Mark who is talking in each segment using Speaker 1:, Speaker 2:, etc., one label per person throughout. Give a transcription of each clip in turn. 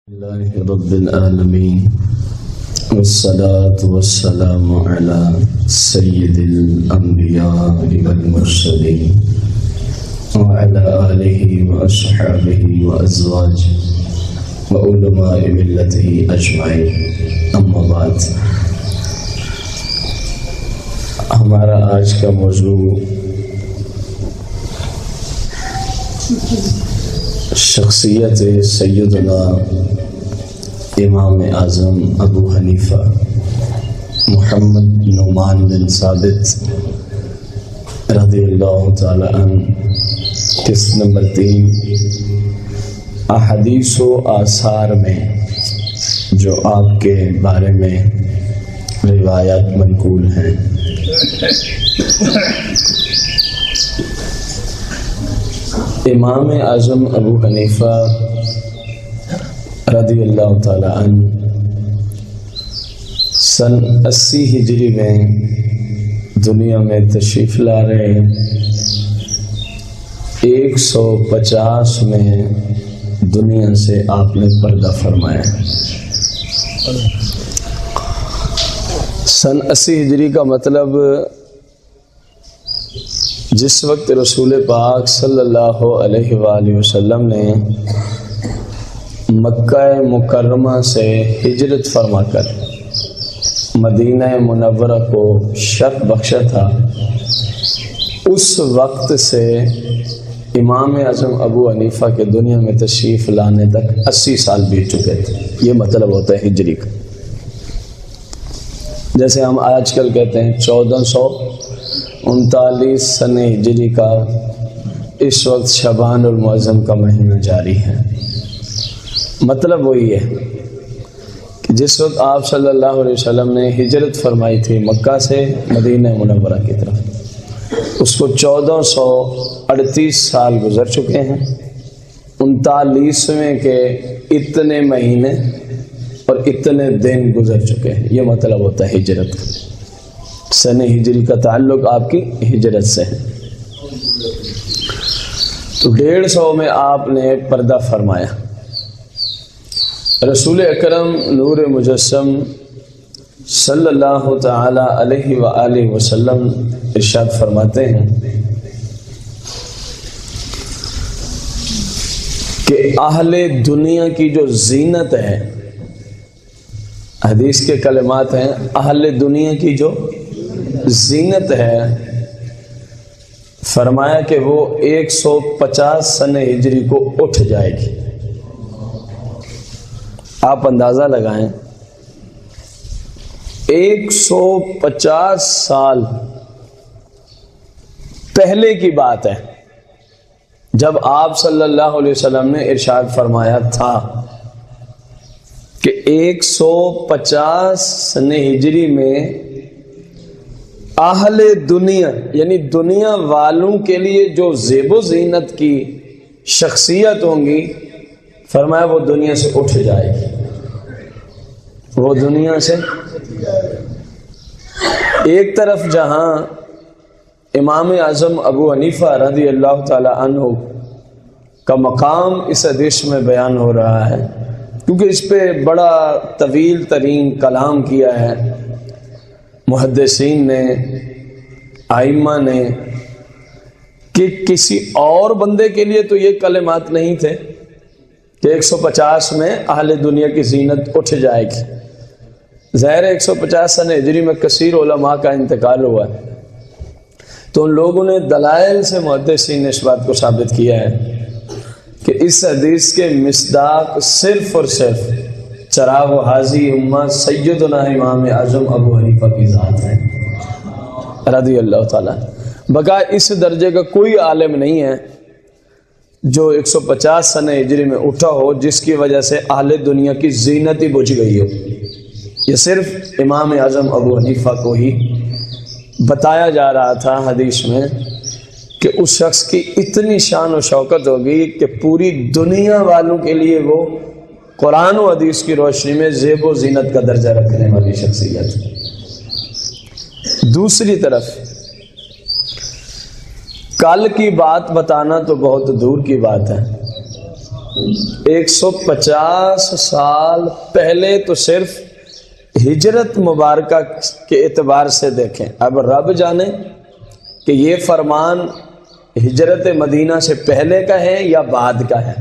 Speaker 1: اللہ رب العالمین والصلاة والسلام علی سید الانبیاء والمرسلین وعلی آلہ واصحابہ وازواجہ وعلماء ملتہ اجمعین، اما بعد۔ ہمارا آج کا موضوع شخصیت سیدنا امام اعظم ابو حنیفہ محمد نعمان بن ثابت رضی اللہ تعالی عنہ۔ قسط نمبر 3، احادیث و آثار میں جو آپ کے بارے میں روایات منقول ہیں۔ امام اعظم ابو حنیفہ رضی اللہ تعالی عنہ سن 80 ہجری میں دنیا میں تشریف لا رہے ہیں۔ 150 میں دنیا سے آپ نے پردہ فرمایا۔ سن 80 ہجری کا مطلب جس وقت رسول پاک صلی اللہ علیہ وآلہ وسلم نے مکہ مکرمہ سے ہجرت فرما کر مدینہ منورہ کو شرف بخشا تھا، اس وقت سے امام اعظم ابو حنیفہ کے دنیا میں تشریف لانے تک 80 سال بیت چکے تھے۔ یہ مطلب ہوتا ہے ہجری کا۔ جیسے ہم آج کل کہتے ہیں 1439 سن ہجری کا اس وقت شعبان المعظم کا مہینہ جاری ہے۔ مطلب وہی ہے کہ جس وقت آپ صلی اللہ علیہ وسلم نے ہجرت فرمائی تھی مکہ سے مدینہ منورہ کی طرف، اس کو 1438 سال گزر چکے ہیں۔ 39ویں کے اتنے مہینے اور اتنے دن گزر چکے ہیں۔ یہ مطلب ہوتا ہے ہجرت کا۔ سن ہجری کا تعلق آپ کی ہجرت سے ہے۔ تو 150 میں آپ نے پردہ فرمایا۔ رسول اکرم نور مجسم صلی اللہ تعالی علیہ وآلہ وسلم ارشاد فرماتے ہیں کہ اہل دنیا کی جو زینت ہے، حدیث کے کلمات ہیں، اہل دنیا کی جو زینت ہے، فرمایا کہ وہ 150 سن ہجری کو اٹھ جائے گی۔ آپ اندازہ لگائیں 150 سال پہلے کی بات ہے جب آپ صلی اللہ علیہ وسلم نے ارشاد فرمایا تھا کہ 150 سن ہجری میں اہل دنیا یعنی دنیا والوں کے لیے جو زیب و زینت کی شخصیت ہوں گی، فرمایا وہ دنیا سے اٹھ جائے گی۔ وہ دنیا سے ایک طرف جہاں امام اعظم ابو حنیفہ رضی اللہ تعالی عنہ کا مقام اس حدیث میں بیان ہو رہا ہے، کیونکہ اس پہ بڑا طویل ترین کلام کیا ہے محدثین نے، ائمہ نے، کہ کسی اور بندے کے لیے تو یہ کلمات نہیں تھے کہ 150 میں اہل دنیا کی زینت اٹھ جائے گی۔ ظاہر 150 سن ہجری میں کثیر علماء کا انتقال ہوا ہے، تو ان لوگوں نے دلائل سے محدثین نے اس بات کو ثابت کیا ہے کہ اس حدیث کے مصداق صرف اور صرف چراغ و حاضی امہ سیدنا امام اعظم ابو حنیفہ کی ذات ہے رضی اللہ تعالیٰ۔ بقا اس درجے کا کوئی عالم نہیں ہے جو 150 سن ہجری میں اٹھا ہو جس کی وجہ سے اہل دنیا کی زینت ہی بجھ گئی ہو۔ یہ صرف امام اعظم ابو حنیفہ کو ہی بتایا جا رہا تھا حدیث میں کہ اس شخص کی اتنی شان و شوکت ہوگی کہ پوری دنیا والوں کے لیے وہ قرآن و حدیث کی روشنی میں زیب و زینت کا درجہ رکھنے والی شخصیت۔ دوسری طرف کل کی بات بتانا تو بہت دور کی بات ہے، 150 سال پہلے تو صرف ہجرت مبارکہ کے اعتبار سے دیکھیں. اب رب جانے کہ یہ فرمان ہجرت مدینہ سے پہلے کا ہے یا بعد کا ہے.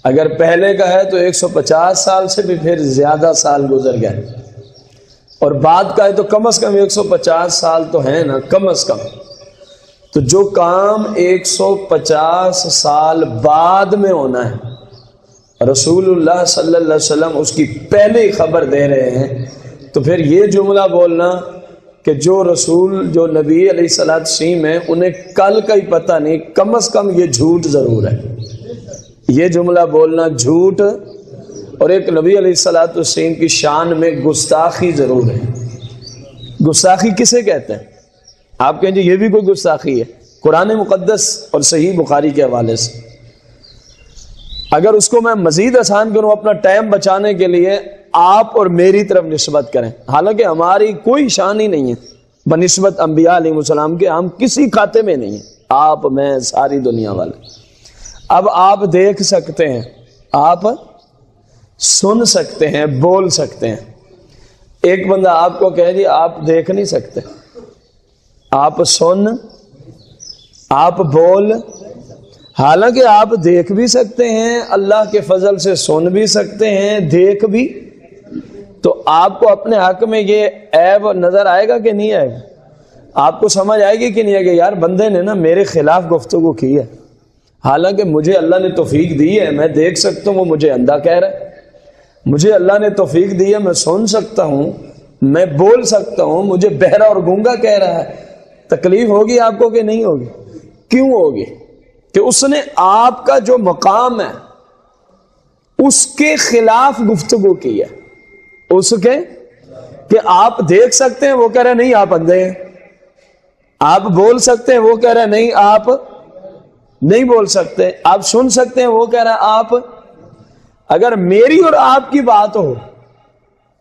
Speaker 1: اگر پہلے کا ہے تو 150 سال سے بھی پھر زیادہ سال گزر گئے، اور بعد کا ہے تو کم از کم 150 سال تو ہیں نا، کم از کم. تو جو کام 150 سال بعد میں ہونا ہے، رسول اللہ صلی اللہ علیہ وسلم اس کی پہلے ہی خبر دے رہے ہیں، تو پھر یہ جملہ بولنا کہ جو رسول، جو نبی علیہ الصلوۃ والسلام ہیں، انہیں کل کا ہی پتہ نہیں، کم از کم یہ جھوٹ ضرور ہے. یہ جملہ بولنا جھوٹ اور ایک نبی علیہ الصلوۃ والسلام کی شان میں گستاخی ضرور ہے. گستاخی کسے کہتے ہیں؟ آپ کہیں جی یہ بھی کوئی گستاخی ہے. قرآن مقدس اور صحیح بخاری کے حوالے سے اگر اس کو میں مزید آسان کروں اپنا ٹائم بچانے کے لیے، آپ اور میری طرف نسبت کریں، حالانکہ ہماری کوئی شان ہی نہیں ہے بنسبت انبیاء علیہ السلام کے، ہم کسی کھاتے میں نہیں ہیں، آپ، میں، ساری دنیا والے. اب آپ دیکھ سکتے ہیں، آپ سن سکتے ہیں، بول سکتے ہیں. ایک بندہ آپ کو کہے جی آپ دیکھ نہیں سکتے، آپ سن، آپ بول، حالانکہ آپ دیکھ بھی سکتے ہیں، اللہ کے فضل سے سن بھی سکتے ہیں، دیکھ بھی. تو آپ کو اپنے حق میں یہ عیب نظر آئے گا کہ نہیں آئے گا؟ آپ کو سمجھ آئے گی کہ نہیں آئے گی؟ یار بندے نے نا میرے خلاف گفتگو کی ہے، حالانکہ مجھے اللہ نے توفیق دی ہے، میں دیکھ سکتا ہوں، وہ مجھے اندھا کہہ رہا ہے. مجھے اللہ نے توفیق دی ہے، میں سن سکتا ہوں، میں بول سکتا ہوں، مجھے بہرا اور گونگا کہہ رہا ہے. تکلیف ہوگی آپ کو کہ نہیں ہوگی؟ کیوں ہوگی؟ کہ اس نے آپ کا جو مقام ہے اس کے خلاف گفتگو کی ہے. اس کے کہ آپ دیکھ سکتے ہیں، وہ کہہ رہے نہیں آپ اندھے ہیں. آپ بول سکتے ہیں، وہ کہہ رہے نہیں آپ نہیں بول سکتے. آپ سن سکتے ہیں، وہ کہہ رہا ہے آپ. اگر میری اور آپ کی بات ہو،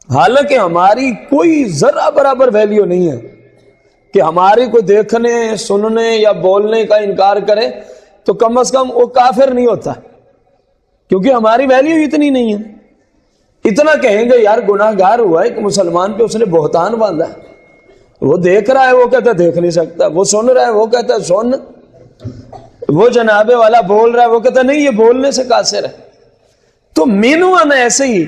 Speaker 1: حالانکہ ہماری کوئی ذرہ برابر ویلیو نہیں ہے، کہ ہماری کوئی دیکھنے، سننے یا بولنے کا انکار کرے، تو کم از کم وہ کافر نہیں ہوتا، کیونکہ ہماری ویلیو اتنی نہیں ہے. اتنا کہیں گے یار گناہ گار ہوا ہے، ایک مسلمان پہ اس نے بہتان باندھا ہے، وہ دیکھ رہا ہے، وہ کہتا ہے دیکھ نہیں سکتا، وہ سن رہا ہے، وہ کہتا ہے سن، وہ جنابے والا بول رہا ہے، وہ کہتا ہے نہیں یہ بولنے سے قاصر ہے. تو مینوان ایسے ہی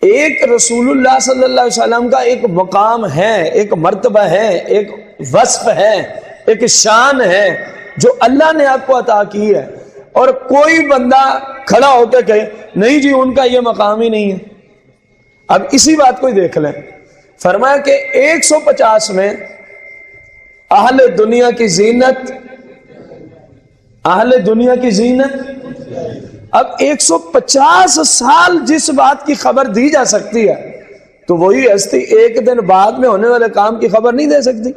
Speaker 1: ایک رسول اللہ صلی اللہ علیہ وسلم کا ایک مقام ہے، ایک مرتبہ ہے، ایک وصف ہے، ایک شان ہے جو اللہ نے آپ کو عطا کی ہے، اور کوئی بندہ کھڑا ہو کے کہے نہیں جی ان کا یہ مقام ہی نہیں ہے. اب اسی بات کو ہی دیکھ لیں. فرمایا کہ 150 میں اہل دنیا کی زینت، اہل دنیا کی زینت. اب 150 سال جس بات کی خبر دی جا سکتی ہے، تو وہی ہستی ایک دن بعد میں ہونے والے کام کی خبر نہیں دے سکتی.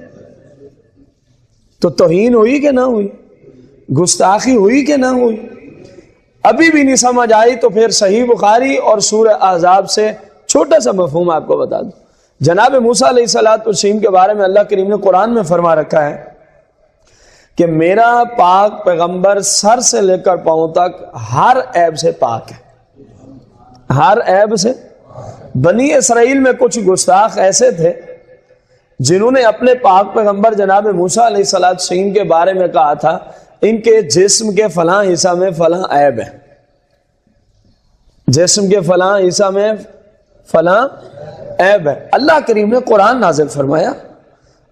Speaker 1: تو توہین ہوئی کہ نہ ہوئی؟ گستاخی ہوئی کہ نہ ہوئی؟ ابھی بھی نہیں سمجھ آئی تو پھر صحیح بخاری اور سورہ احزاب سے چھوٹا سا مفہوم آپ کو بتا دوں. جناب موسیٰ علیہ الصلوۃ والسلام کے بارے میں اللہ کریم نے قرآن میں فرما رکھا ہے کہ میرا پاک پیغمبر سر سے لے کر پاؤں تک ہر عیب سے پاک ہے، ہر عیب سے. بنی اسرائیل میں کچھ گستاخ ایسے تھے جنہوں نے اپنے پاک پیغمبر جناب موسیٰ علیہ الصلوۃ والسلام کے بارے میں کہا تھا ان کے جسم کے فلاں حصہ میں فلاں عیب ہے، جسم کے فلاں حصہ میں فلاں عیب ہے. اللہ کریم نے قرآن نازل فرمایا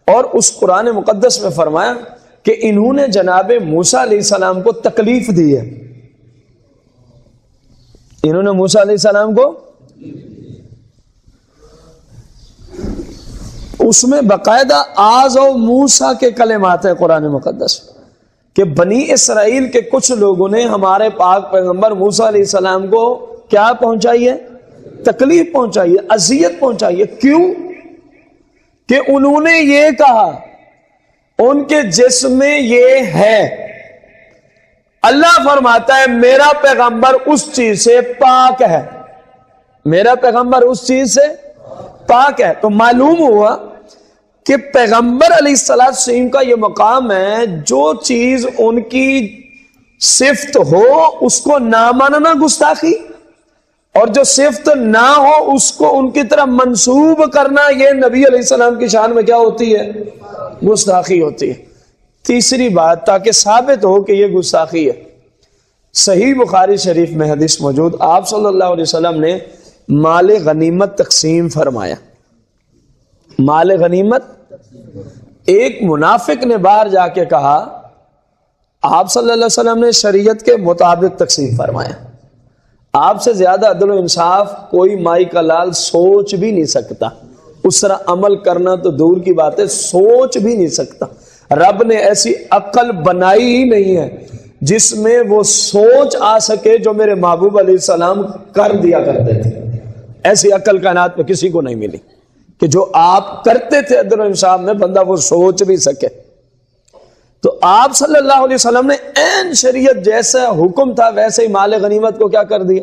Speaker 1: اور اس قرآن مقدس میں فرمایا کہ انہوں نے جناب موسیٰ علیہ السلام کو تکلیف دی ہے. انہوں نے موسیٰ علیہ السلام کو، اس میں باقاعدہ آز و موسیٰ کے کلمات ہیں قرآن مقدس کہ بنی اسرائیل کے کچھ لوگوں نے ہمارے پاک پیغمبر موسیٰ علیہ السلام کو کیا پہنچائی ہے؟ تکلیف پہنچائی ہے، اذیت پہنچائی ہے. کیوں؟ کہ انہوں نے یہ کہا ان کے جسم میں یہ ہے. اللہ فرماتا ہے میرا پیغمبر اس چیز سے پاک ہے، میرا پیغمبر اس چیز سے پاک ہے. تو معلوم ہوا کہ پیغمبر علیہ السلام کا یہ مقام ہے، جو چیز ان کی صفت ہو اس کو نہ ماننا گستاخی، اور جو صفت نہ ہو اس کو ان کی طرح منسوب کرنا یہ نبی علیہ السلام کی شان میں کیا ہوتی ہے؟ گستاخی ہوتی ہے۔ تیسری بات، تاکہ ثابت ہو کہ یہ گستاخی ہے، صحیح بخاری شریف میں حدیث موجود، آپ صلی اللہ علیہ وسلم نے مال غنیمت تقسیم فرمایا۔ مال غنیمت، ایک منافق نے باہر جا کے کہا آپ صلی اللہ علیہ وسلم نے شریعت کے مطابق تقسیم فرمایا، آپ سے زیادہ عدل و انصاف کوئی مائی کا لال سوچ بھی نہیں سکتا، اس طرح عمل کرنا تو دور کی بات ہے، سوچ بھی نہیں سکتا۔ رب نے ایسی عقل بنائی ہی نہیں ہے جس میں وہ سوچ آ سکے جو میرے محبوب علیہ السلام کر دیا کرتے تھے۔ ایسی عقل کائنات میں کسی کو نہیں ملی کہ جو آپ کرتے تھے عدل و انصاف میں بندہ وہ سوچ بھی سکے۔ تو آپ صلی اللہ علیہ وسلم نے عین شریعت جیسا حکم تھا ویسے ہی مال غنیمت کو کیا کر دیا۔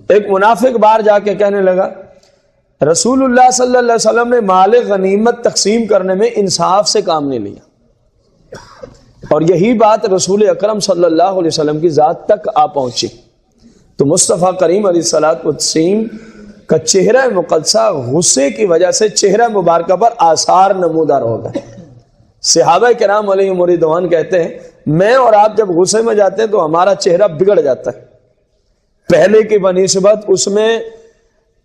Speaker 1: ایک منافق باہر جا کے کہنے لگا رسول اللہ صلی اللہ علیہ وسلم نے مال غنیمت تقسیم کرنے میں انصاف سے کام نہیں لیا، اور یہی بات رسول اکرم صلی اللہ علیہ وسلم کی ذات تک آ پہنچی۔ تو مصطفیٰ کریم علیہ الصلوۃ والتسلیم کا چہرہ مقدسہ غصے کی وجہ سے چہرہ مبارکہ پر آثار نمودار ہو گئے۔ صحابہ کرام علیہم رضوان کہتے ہیں میں اور آپ جب غصے میں جاتے ہیں تو ہمارا چہرہ بگڑ جاتا ہے، پہلے کی بنسبت اس میں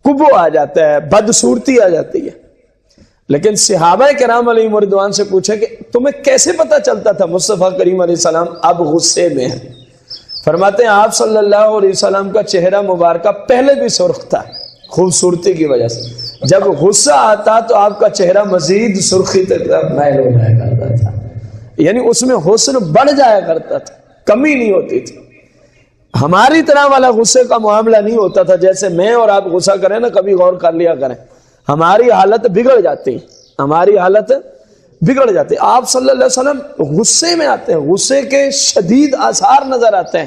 Speaker 1: کبو آ جاتا ہے، بدصورتی آ جاتی ہے۔ لیکن صحابہ کرام علیہم رضوان سے پوچھے کہ تمہیں کیسے پتہ چلتا تھا مصطفیٰ کریم علیہ السلام اب غصے میں ہیں؟ فرماتے ہیں آپ صلی اللہ علیہ وسلم کا چہرہ مبارکہ پہلے بھی سرخ تھا خوبصورتی کی وجہ سے، جب غصہ آتا تو آپ کا چہرہ مزید سرخی تک مائل ہو جایا کرتا تھا، یعنی اس میں حسن بڑھ جایا کرتا تھا، کمی نہیں ہوتی تھی۔ ہماری طرح والا غصے کا معاملہ نہیں ہوتا تھا جیسے میں اور آپ غصہ کریں نا، کبھی غور کر لیا کریں، ہماری حالت بگڑ جاتی، ہماری حالت بگڑ جاتی۔ آپ صلی اللہ علیہ وسلم غصے میں آتے ہیں، غصے کے شدید آثار نظر آتے ہیں،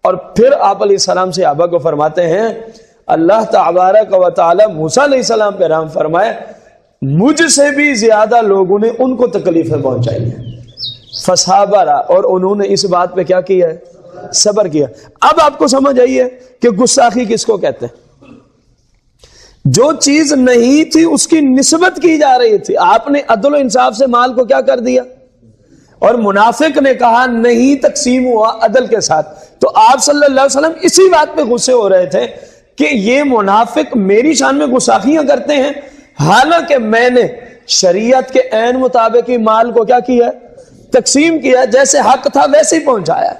Speaker 1: اور پھر آپ علیہ السلام سے صحابہ کو فرماتے ہیں اللہ تبارک و تعالی موسیٰ علیہ السلام پہ رحم فرمائے، مجھ سے بھی زیادہ لوگوں نے ان کو تکلیفیں پہنچائی ہیں، فصابرا، اور انہوں نے اس بات پہ کیا کیا ہے؟ صبر کیا۔ اب آپ کو سمجھ آئی ہے کہ گستاخی کس کو کہتے ہیں؟ جو چیز نہیں تھی اس کی نسبت کی جا رہی تھی، آپ نے عدل و انصاف سے مال کو کیا کر دیا، اور منافق نے کہا نہیں تقسیم ہوا عدل کے ساتھ، تو آپ صلی اللہ علیہ وسلم اسی بات پہ غصے ہو رہے تھے کہ یہ منافق میری شان میں گستاخیاں کرتے ہیں، حالانکہ میں نے شریعت کے عین مطابق ہی مال کو کیا کیا، تقسیم کیا، جیسے حق تھا ویسے ہی پہنچایا،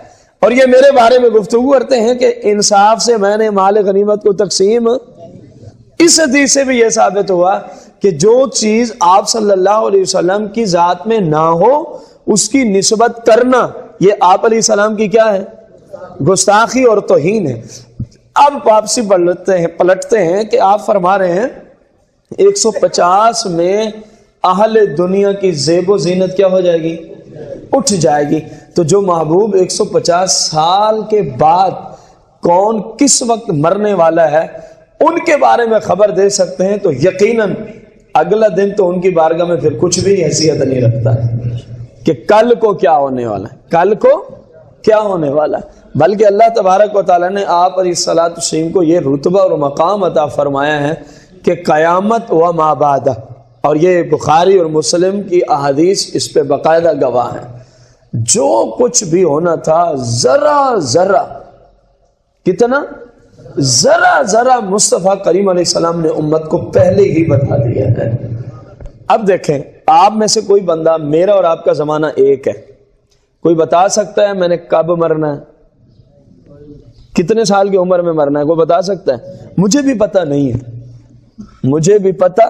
Speaker 1: اور یہ میرے بارے میں گفتگو کرتے ہیں کہ انصاف سے میں نے مال غنیمت کو تقسیم۔ اس حدیث سے بھی یہ ثابت ہوا کہ جو چیز آپ صلی اللہ علیہ وسلم کی ذات میں نہ ہو اس کی نسبت کرنا یہ آپ علیہ السلام کی کیا ہے؟ گستاخی اور توہین ہے۔ اب واپسی پلٹتے ہیں کہ آپ فرما رہے ہیں 150 میں اہل دنیا کی زیب و زینت کیا ہو جائے گی؟ اٹھ جائے گی۔ تو جو محبوب 150 سال کے بعد کون کس وقت مرنے والا ہے ان کے بارے میں خبر دے سکتے ہیں، تو یقیناً اگلا دن تو ان کی بارگاہ میں پھر کچھ بھی حیثیت نہیں رکھتا کہ کل کو کیا ہونے والا ہے، کل کو کیا ہونے والا ہے، بلکہ اللہ تبارک و تعالیٰ نے آپ علیہ الصلوۃ والسلام کو یہ رتبہ اور مقام عطا فرمایا ہے کہ قیامت و ما بعد، اور یہ بخاری اور مسلم کی احادیث اس پہ باقاعدہ گواہ ہیں، جو کچھ بھی ہونا تھا ذرا ذرا، کتنا ذرا ذرا مصطفیٰ کریم علیہ السلام نے امت کو پہلے ہی بتا دیا ہے۔ اب دیکھیں آپ میں سے کوئی بندہ، میرا اور آپ کا زمانہ ایک ہے، کوئی بتا سکتا ہے میں نے کب مرنا ہے، کتنے سال کی عمر میں مرنا ہے؟ کوئی بتا سکتا ہے؟ مجھے بھی پتہ نہیں ہے، مجھے بھی پتہ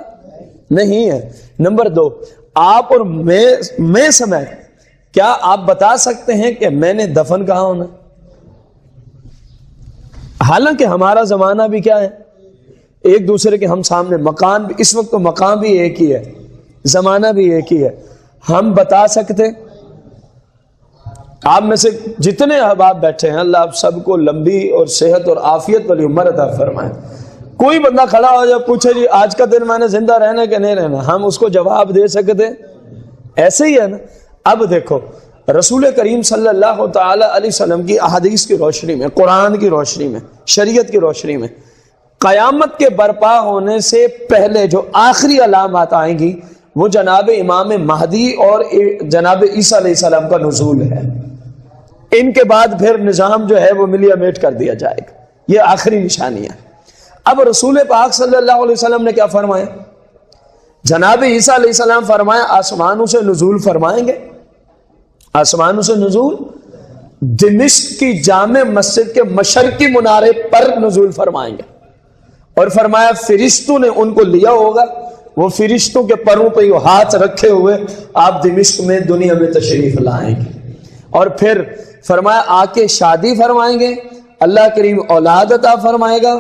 Speaker 1: نہیں ہے۔ نمبر 2، آپ اور میں سمیت کیا آپ بتا سکتے ہیں کہ میں نے دفن کہاں ہونا؟ حالانکہ ہمارا زمانہ بھی کیا ہے؟ ایک دوسرے کے ہم سامنے، مکان بھی اس وقت تو مکان بھی ایک ہی ہے، زمانہ بھی ایک ہی ہے، ہم بتا سکتے؟ آپ میں سے جتنے احباب بیٹھے ہیں اللہ آپ سب کو لمبی اور صحت اور عافیت والی عمر عطا فرمائے۔ کوئی بندہ کھڑا ہو جائے پوچھے جی آج کا دن میں نے زندہ رہنا کہ نہیں رہنا، ہم اس کو جواب دے سکتے؟ ایسے ہی ہے نا۔ اب دیکھو رسول کریم صلی اللہ تعالی علیہ وسلم کی احادیث کی روشنی میں، قرآن کی روشنی میں، شریعت کی روشنی میں قیامت کے برپا ہونے سے پہلے جو آخری علامات آئیں گی وہ جناب امام مہدی اور جناب عیسیٰ علیہ السلام کا نزول ہے. ان کے بعد پھر نظام جو ہے وہ ملیا میٹ کر دیا جائے گا. یہ آخری نشانی ہے. اب رسول پاک صلی اللہ علیہ وسلم نے کیا فرمایا؟ جناب عیسیٰ علیہ السلام فرمایا آسمانوں سے نزول فرمائیں گے. آسمانوں سے نزول، دمشق کی جامع مسجد کے مشرقی منارے پر نزول فرمائیں گے. اور فرمایا فرشتوں نے ان کو لیا ہوگا، وہ فرشتوں کے پروں پہ یہ ہاتھ رکھے ہوئے آپ دمشق میں دنیا میں تشریف لائیں گے. اور پھر فرمایا آ کے شادی فرمائیں گے، اللہ کریم اولاد عطا فرمائے گا.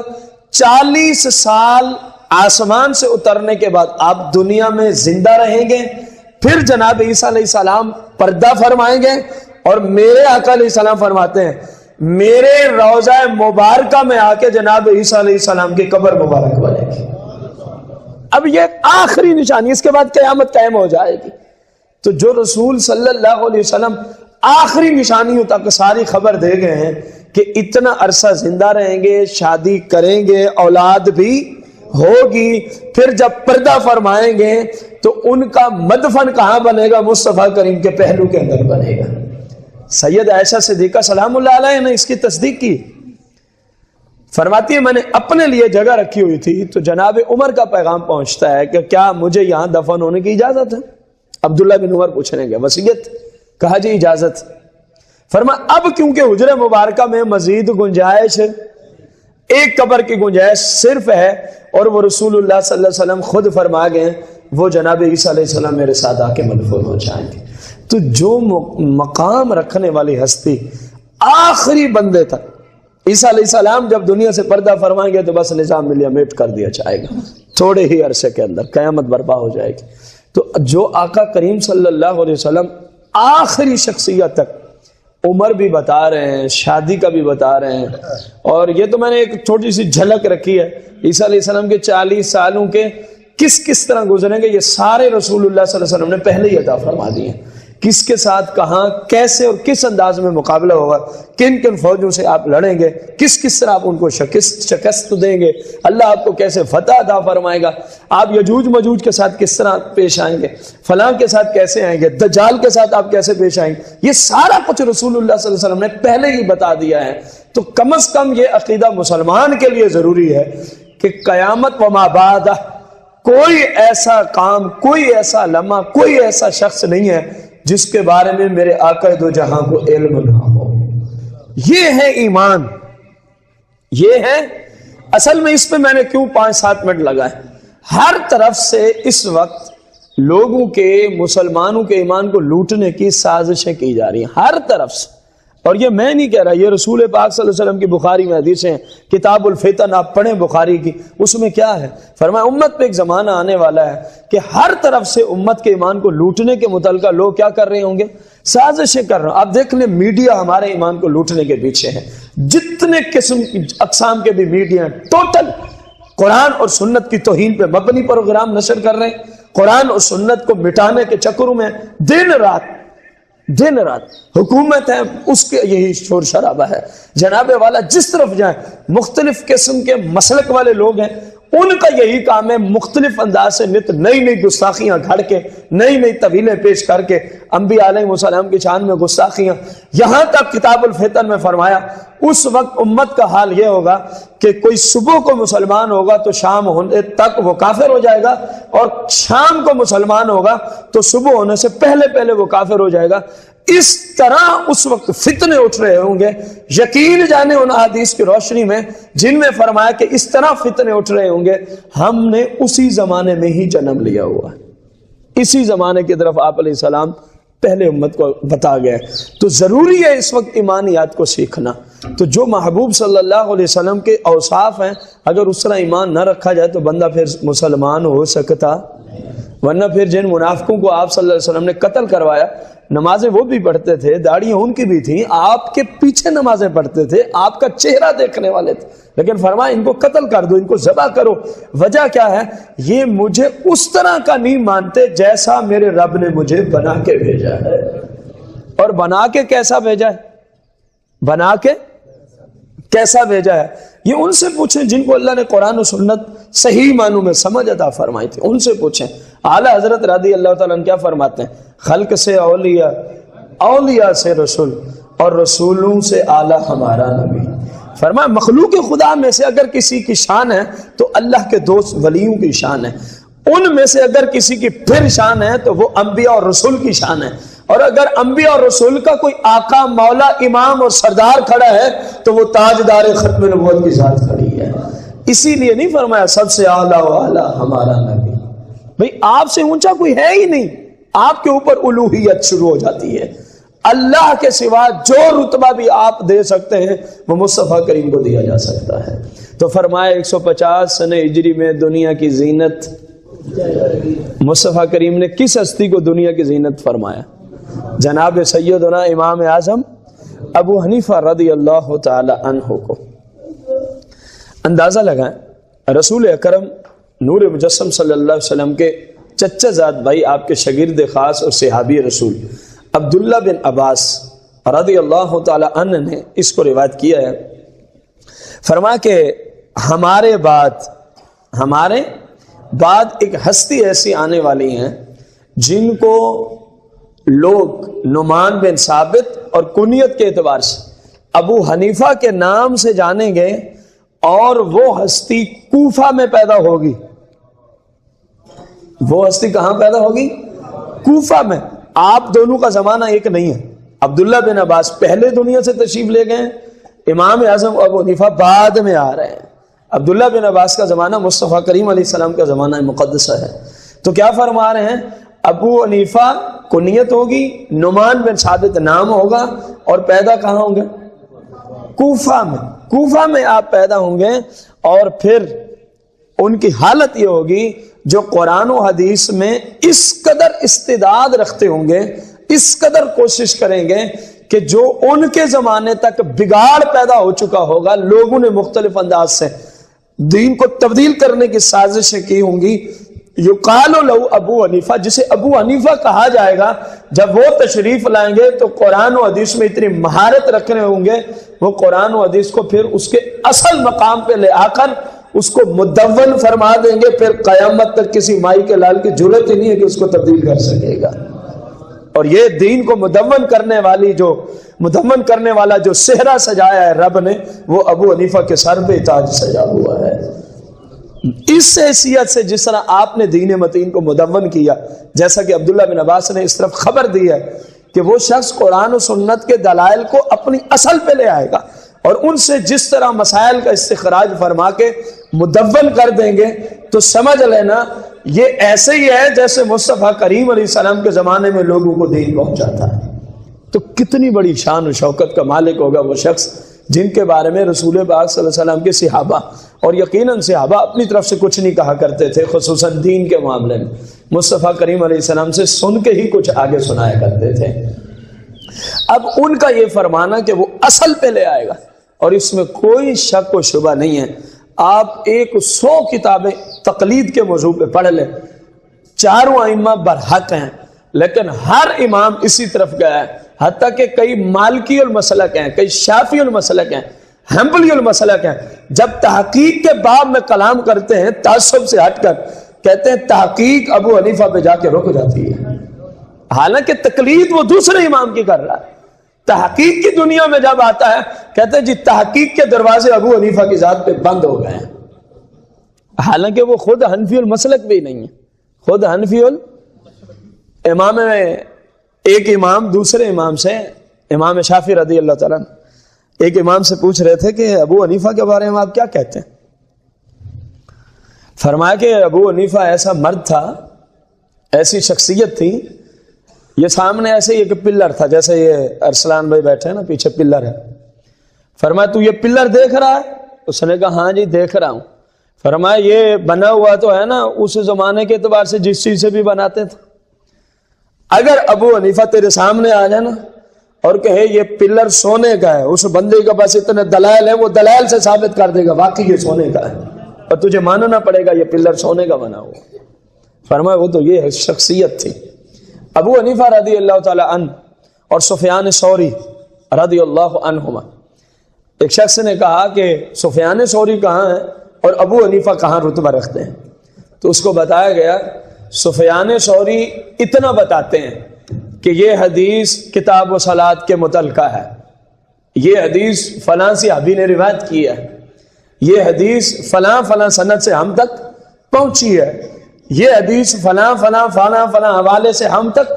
Speaker 1: 40 سال آسمان سے اترنے کے بعد آپ دنیا میں زندہ رہیں گے. پھر جناب عیسیٰ علیہ السلام پردہ فرمائیں گے اور میرے آقا علیہ السلام فرماتے ہیں میرے روضہ مبارکہ میں آ کے جناب عیسیٰ علیہ السلام کی قبر مبارک بنے گی. اب یہ آخری نشانی، اس کے بعد قیامت قائم ہو جائے گی. تو جو رسول صلی اللہ علیہ وسلم آخری نشانیوں تک ساری خبر دے گئے ہیں کہ اتنا عرصہ زندہ رہیں گے، شادی کریں گے، اولاد بھی ہوگی، پھر جب پردہ فرمائیں گے تو ان کا مدفن کہاں بنے گا؟ مصطفیٰ کریم کے پہلو کے اندر بنے گا. سید عائشہ صدیقہ سلام اللہ علیہ نے اس کی تصدیق کی. فرماتی ہے میں نے اپنے لیے جگہ رکھی ہوئی تھی تو جناب عمر کا پیغام پہنچتا ہے کہ کیا مجھے یہاں دفن ہونے کی اجازت ہے؟ عبداللہ بن عمر پوچھنے گے وصیت؟ کہا جی اجازت. فرما اب کیونکہ حجرہ مبارکہ میں مزید گنجائش، ایک قبر کی گنجائش صرف ہے اور وہ رسول اللہ صلی اللہ علیہ وسلم خود فرما گئے وہ جناب عیسیٰ علیہ السلام میرے ساتھ آ کے مدفون ہو جائیں گے. تو جو مقام رکھنے والی ہستی آخری بندے تک، عیسیٰ علیہ السلام جب دنیا سے پردہ فرمائیں گے تو بس نظام ملیا میٹ کر دیا جائے گا، تھوڑے ہی عرصے کے اندر قیامت برپا ہو جائے گی. تو جو آقا کریم صلی اللہ علیہ وسلم آخری شخصیت تک، عمر بھی بتا رہے ہیں، شادی کا بھی بتا رہے ہیں، اور یہ تو میں نے ایک چھوٹی سی جھلک رکھی ہے عیسیٰ علیہ السلام کے 40 سالوں کے کس طرح گزریں گے یہ سارے رسول اللہ صلی اللہ علیہ وسلم نے پہلے ہی عطا فرما دیے. کس کے ساتھ کہاں کیسے اور کس انداز میں مقابلہ ہوگا، کن کن فوجوں سے آپ لڑیں گے، کس طرح آپ ان کو شکست دیں گے، اللہ آپ کو کیسے فتح عطا فرمائے گا، آپ یجوج مجوج کے ساتھ کس طرح پیش آئیں گے، فلاں کے ساتھ کیسے آئیں گے، دجال کے ساتھ آپ کیسے پیش آئیں گے، یہ سارا کچھ رسول اللہ صلی اللہ علیہ وسلم نے پہلے ہی بتا دیا ہے. تو کم از کم یہ عقیدہ مسلمان کے لیے ضروری ہے کہ قیامت و ما بعد کوئی ایسا کام، کوئی ایسا لمحہ، کوئی ایسا شخص نہیں ہے جس کے بارے میں میرے آقا دو جہاں کو علم نہ ہو. یہ ہے ایمان، یہ ہے اصل میں. اس پہ میں نے کیوں 5-7 منٹ لگائے؟ ہر طرف سے اس وقت لوگوں کے، مسلمانوں کے ایمان کو لوٹنے کی سازشیں کی جا رہی ہیں ہر طرف سے. اور یہ میں نہیں کہہ رہا، یہ رسول پاک صلی اللہ علیہ وسلم کی بخاری میں حدیثیں ہیں، کتاب الفتن آپ پڑھیں بخاری کی، اس میں کیا ہے؟ فرمایا امت پہ ایک زمانہ آنے والا ہے کہ ہر طرف سے امت کے ایمان کو لوٹنے کے متعلقہ لوگ کیا کر رہے ہوں گے؟ سازشیں کر رہے ہیں. آپ دیکھ لیں میڈیا ہمارے ایمان کو لوٹنے کے پیچھے ہے. جتنے قسم اقسام کے بھی میڈیا ہیں ٹوٹل قرآن اور سنت کی توہین پہ مبنی پروگرام نشر کر رہے ہیں. قرآن اور سنت کو مٹانے کے چکروں میں دن رات حکومت ہے، اس کے یہی شور شرابہ ہے. جناب والا جس طرف جائیں مختلف قسم کے مسلک والے لوگ ہیں، ان کا یہی کام ہے مختلف انداز سے نئی گستاخیاں گھڑ کے، نئی طویلیں پیش کر کے انبیاء علیہ السلام کی شان میں گستاخیاں. یہاں تک کتاب الفتن میں فرمایا اس وقت امت کا حال یہ ہوگا کہ کوئی صبح کو مسلمان ہوگا تو شام ہونے تک وہ کافر ہو جائے گا، اور شام کو مسلمان ہوگا تو صبح ہونے سے پہلے وہ کافر ہو جائے گا. اس طرح اس وقت فتنے اٹھ رہے ہوں گے. یقین جانے ان حدیث کی روشنی میں جن میں فرمایا کہ اس طرح فتنے اٹھ رہے ہوں گے، ہم نے اسی زمانے میں ہی جنم لیا ہوا ہے. اسی زمانے کی طرف آپ علیہ السلام پہلے امت کو بتا گئے. تو ضروری ہے اس وقت ایمانیات کو سیکھنا. تو جو محبوب صلی اللہ علیہ وسلم کے اوصاف ہیں، اگر اس طرح ایمان نہ رکھا جائے تو بندہ پھر مسلمان ہو سکتا. ورنہ پھر جن منافقوں کو آپ صلی اللہ علیہ وسلم نے قتل کروایا، نمازیں وہ بھی پڑھتے تھے، داڑیاں ان کی بھی تھیں، آپ کے پیچھے نمازیں پڑھتے تھے، آپ کا چہرہ دیکھنے والے تھے، لیکن فرمایا ان کو قتل کر دو، ان کو ذبح کرو. وجہ کیا ہے؟ یہ مجھے اس طرح کا نہیں مانتے جیسا میرے رب نے مجھے بنا کے بھیجا ہے. اور بنا کے کیسا بھیجا ہے؟ بنا کے کیسا بھیجا ہے؟ یہ ان سے پوچھیں جن کو اللہ نے قرآن و سنت صحیح معنوں میں سمجھ عطا فرمائی تھی، ان سے پوچھیں۔ اعلیٰ حضرت رضی اللہ تعالیٰ عنہ کیا فرماتے ہیں؟ خلق سے اولیاء، اولیاء سے رسول، اور رسولوں سے اعلیٰ ہمارا نبی۔ فرمایا مخلوق خدا میں سے اگر کسی کی شان ہے تو اللہ کے دوست ولیوں کی شان ہے، ان میں سے اگر کسی کی پھر شان ہے تو وہ انبیاء اور رسول کی شان ہے، اور اگر انبیاء اور رسول کا کوئی آقا، مولا، امام اور سردار کھڑا ہے تو وہ تاجدار ختم نبوت کی ذات کھڑی ہے۔ اسی لیے نہیں فرمایا سب سے اعلیٰ و اعلیٰ ہمارا نبی؟ بھئی آپ سے اونچا کوئی ہے ہی نہیں، آپ کے اوپر الوہیت شروع ہو جاتی ہے۔ اللہ کے سوا جو رتبہ بھی آپ دے سکتے ہیں وہ مصطفیٰ کریم کو دیا جا سکتا ہے۔ تو فرمایا 150 سنہ ہجری میں دنیا کی زینت، مصطفیٰ کریم نے کس ہستی کو دنیا کی زینت فرمایا؟ جناب سیدنا امام اعظم ابو حنیفہ رضی اللہ تعالی عنہ کو۔ اندازہ لگائیں رسول اکرم نور مجسم صلی اللہ علیہ وسلم کے چچا زاد بھائی، آپ کے شاگرد خاص اور صحابی رسول عبداللہ بن عباس رضی اللہ تعالی عنہ نے اس کو روایت کیا ہے۔ فرمایا کہ ہمارے بعد ایک ہستی ایسی آنے والی ہیں جن کو لوگ نعمان بن ثابت اور کنیت کے اعتبار سے ابو حنیفہ کے نام سے جانیں گے، اور وہ ہستی کوفہ میں پیدا ہوگی۔ وہ ہستی کہاں پیدا ہوگی؟ کوفہ میں۔ آپ دونوں کا زمانہ ایک نہیں ہے۔ عبداللہ بن عباس پہلے دنیا سے تشریف لے گئے، امام اعظم ابو حنیفہ بعد میں آ رہے ہیں۔ عبداللہ بن عباس کا زمانہ مصطفیٰ کریم علیہ السلام کا زمانہ مقدسہ ہے۔ تو کیا فرما رہے ہیں؟ ابو حنیفہ کنیت ہوگی، نعمان بن ثابت نام ہوگا، اور پیدا کہاں ہوں گے؟ کوفہ میں۔ کوفہ میں آپ پیدا ہوں گے، اور پھر ان کی حالت یہ ہوگی جو قرآن و حدیث میں اس قدر استعداد رکھتے ہوں گے، اس قدر کوشش کریں گے کہ جو ان کے زمانے تک بگاڑ پیدا ہو چکا ہوگا، لوگوں نے مختلف انداز سے دین کو تبدیل کرنے کی سازشیں کی ہوں گی۔ یقال لہو ابو حنیفہ، جسے ابو حنیفہ کہا جائے گا، جب وہ تشریف لائیں گے تو قرآن و حدیث میں اتنی مہارت رکھنے ہوں گے، وہ قرآن و حدیث کو پھر اس کے اصل مقام پہ لے آ کر اس کو مدون فرما دیں گے۔ پھر قیامت تک کسی مائی کے لال کی ضرورت ہی نہیں ہے کہ اس کو تبدیل کر سکے گا۔ اور یہ دین کو مدون کرنے والا جو صحرا سجایا ہے رب نے، وہ ابو حنیفہ کے سر پہ تاج سجا ہوا ہے۔ اس حیثیت سے جس طرح آپ نے دین متین کو مدون کیا، جیسا کہ عبداللہ بن عباس نے اس طرف خبر دی ہے کہ وہ شخص قرآن و سنت کے دلائل کو اپنی اصل پہ لے آئے گا، اور ان سے جس طرح مسائل کا استخراج فرما کے مدون کر دیں گے، تو سمجھ لینا یہ ایسے ہی ہے جیسے مصطفیٰ کریم علیہ السلام کے زمانے میں لوگوں کو دین پہنچاتا ہے۔ تو کتنی بڑی شان و شوکت کا مالک ہوگا وہ شخص جن کے بارے میں رسول پاک صلی اللہ علیہ وسلم کے صحابہ، اور یقیناً صحابہ اپنی طرف سے کچھ نہیں کہا کرتے تھے، خصوصاً دین کے معاملے میں مصطفیٰ کریم علیہ السلام سے سن کے ہی کچھ آگے سنایا کرتے تھے۔ اب ان کا یہ فرمانا کہ وہ اصل پہ لے آئے گا، اور اس میں کوئی شک و شبہ نہیں ہے۔ آپ 100 کتابیں تقلید کے موضوع پہ پڑھ لیں، چاروں ائمہ برحق ہیں، لیکن ہر امام اسی طرف گیا ہے، حتیٰ کہ کئی مالکی المسلک ہیں، کئی شافعی المسلک ہیں، حنبلی المسلک ہیں۔ جب تحقیق کے باب میں کلام کرتے ہیں تعصب سے ہٹ کر، کہتے ہیں تحقیق ابو حنیفہ پہ جا کے رک جاتی ہے، حالانکہ تقلید وہ دوسرے امام کی کر رہا ہے۔ تحقیق کی دنیا میں جب آتا ہے کہتے ہیں جی تحقیق کے دروازے ابو حنیفہ کی ذات پہ بند ہو گئے ہیں، حالانکہ وہ خود حنفی المسلک بھی نہیں ہے، خود حنفی امام میں ایک امام دوسرے امام سے، امام شافعی رضی اللہ تعالیٰ ایک امام سے پوچھ رہے تھے کہ ابو حنیفہ کے بارے میں آپ کیا کہتے ہیں؟ فرمایا کہ ابو حنیفہ ایسا مرد تھا، ایسی شخصیت تھی، یہ سامنے ایسے ہی ایک پلر تھا، جیسے یہ ارسلان بھائی بیٹھے ہیں نا پیچھے پلر ہے۔ فرمایا تو یہ پلر دیکھ رہا ہے؟ اس نے کہا ہاں جی دیکھ رہا ہوں۔ فرمایا یہ بنا ہوا تو ہے نا اس زمانے کے اعتبار سے جس چیز سے بھی بناتے تھے، اگر ابو حنیفہ تیرے سامنے آ جائے نا اور کہے یہ پلر سونے کا ہے، اس بندے کے پاس اتنے دلائل ہیں، وہ دلائل سے ثابت کر دے گا واقعی یہ سونے کا ہے، اور تجھے ماننا پڑے گا یہ پلر سونے کا بنا ہوا۔ فرمایا وہ تو یہ شخصیت تھی۔ ابو حنیفہ رضی اللہ تعالی عنہ اور سفیان ثوری رضی اللہ عنہما. ایک شخص نے کہا کہ سفیان ثوری کہاں ہیں اور ابو حنیفہ کہاں رتبہ رکھتے ہیں؟ تو اس کو بتایا گیا سفیان ثوری اتنا بتاتے ہیں کہ یہ حدیث کتاب و صلات کے متعلقہ ہے، یہ حدیث فلاں صحابی نے روایت کی ہے، یہ حدیث فلاں فلاں سند سے ہم تک پہنچی ہے، یہ حدیث فلاں فلاں فلاں فلاں حوالے سے ہم تک